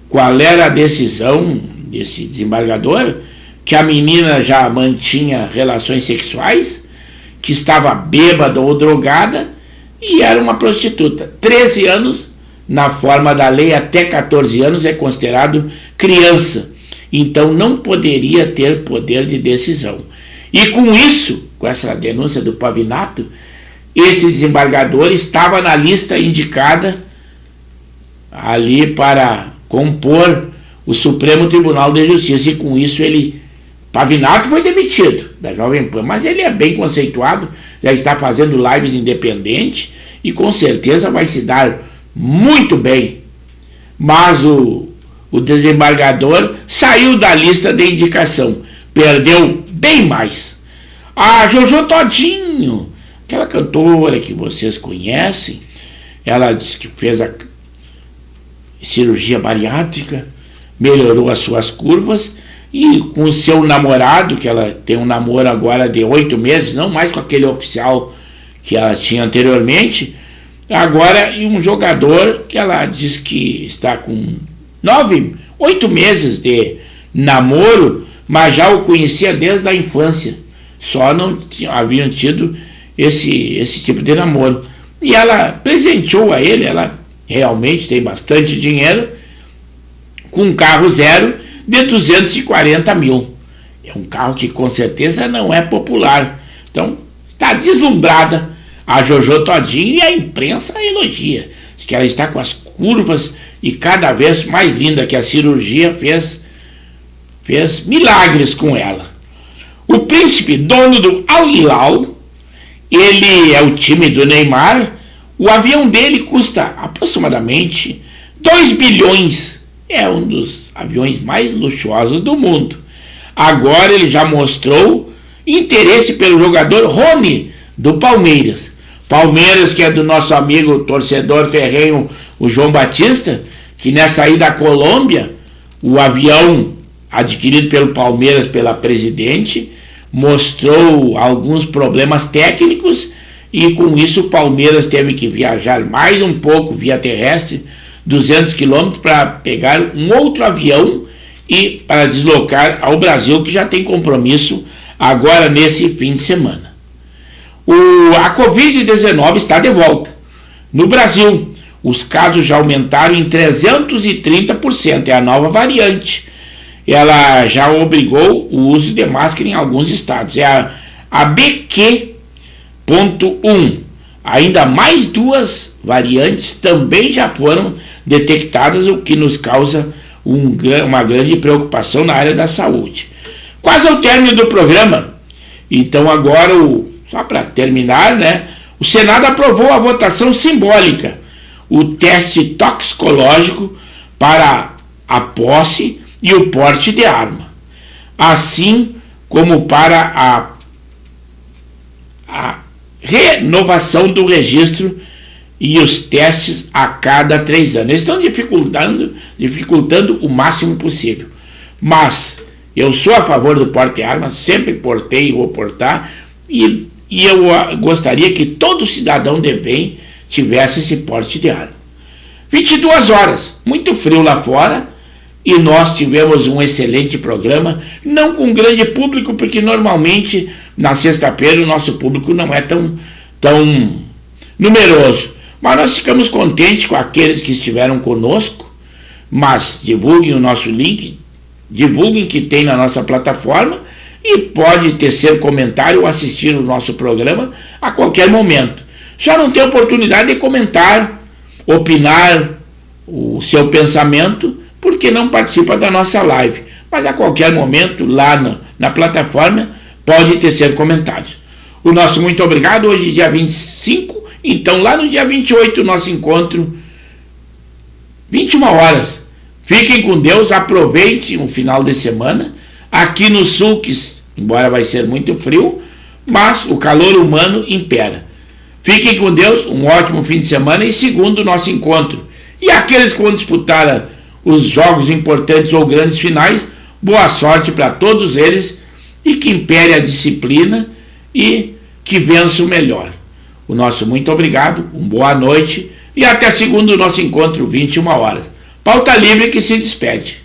Qual era a decisão desse desembargador? Que a menina já mantinha relações sexuais, que estava bêbada ou drogada e era uma prostituta. 13 anos, na forma da lei, até 14 anos é considerado criança. Então não poderia ter poder de decisão. E com isso, com essa denúncia do Pavinato, esse desembargador estava na lista indicada ali para compor o Supremo Tribunal de Justiça. E com isso Pavinato foi demitido da Jovem Pan, mas ele é bem conceituado, já está fazendo lives independentes e com certeza vai se dar muito bem. Mas o desembargador saiu da lista de indicação, perdeu bem mais. A Jojo Todinho, aquela cantora que vocês conhecem, ela disse que fez a cirurgia bariátrica melhorou as suas curvas, e com o seu namorado, que ela tem um namoro agora de 8 meses, não mais com aquele oficial que ela tinha anteriormente, agora e um jogador que ela diz que está com 8 meses de namoro, mas já o conhecia desde a infância, só não haviam tido esse tipo de namoro. E ela presenteou a ele, ela realmente tem bastante dinheiro, com um carro zero de 240 mil. É um carro que com certeza não é popular. Então, está deslumbrada a Jojo Todinho, e a imprensa elogia. Diz que ela está com as curvas e cada vez mais linda, que a cirurgia fez milagres com ela. O príncipe, dono do Al Hilal, ele é o time do Neymar. O avião dele custa aproximadamente 2 bilhões. É um dos aviões mais luxuosos do mundo. Agora ele já mostrou interesse pelo jogador Rony, do Palmeiras. Palmeiras, que é do nosso amigo torcedor ferrenho, o João Batista, que nessa ida à Colômbia, o avião adquirido pelo Palmeiras pela presidente mostrou alguns problemas técnicos, e com isso o Palmeiras teve que viajar mais um pouco via terrestre, 200 quilômetros, para pegar um outro avião e para deslocar ao Brasil, que já tem compromisso agora nesse fim de semana. A Covid-19 está de volta. No Brasil, os casos já aumentaram em 330%, é a nova variante. Ela já obrigou o uso de máscara em alguns estados. É a BQ.1. Ainda mais 2 variantes também já foram detectadas, o que nos causa uma grande preocupação na área da saúde. Quase ao término do programa, então agora, só para terminar, né, o Senado aprovou a votação simbólica, o teste toxicológico para a posse e o porte de arma, assim como para a renovação do registro e os testes a cada 3 anos. Eles estão dificultando o máximo possível. Mas eu sou a favor do porte de armas, sempre portei e vou portar, e eu gostaria que todo cidadão de bem tivesse esse porte de arma. 22 horas, muito frio lá fora, e nós tivemos um excelente programa, não com grande público, porque normalmente na sexta-feira o nosso público não é tão numeroso, mas nós ficamos contentes com aqueles que estiveram conosco. Mas divulguem o nosso link, divulguem que tem na nossa plataforma, e pode tecer comentário ou assistir o nosso programa a qualquer momento. Só não tem oportunidade de comentar, opinar o seu pensamento, porque não participa da nossa live. Mas a qualquer momento, lá na plataforma, pode tecer comentários. O nosso muito obrigado. Hoje, dia 25, então lá no dia 28, nosso encontro, 21 horas. Fiquem com Deus, aproveitem o final de semana. Aqui no sul, que embora vai ser muito frio, mas o calor humano impera. Fiquem com Deus, um ótimo fim de semana, e segundo o nosso encontro. E aqueles que vão disputar os jogos importantes ou grandes finais, boa sorte para todos eles, e que impere a disciplina e que vença o melhor. O nosso muito obrigado, boa noite, e até segundo o nosso encontro, 21 horas. Pauta Livre que se despede.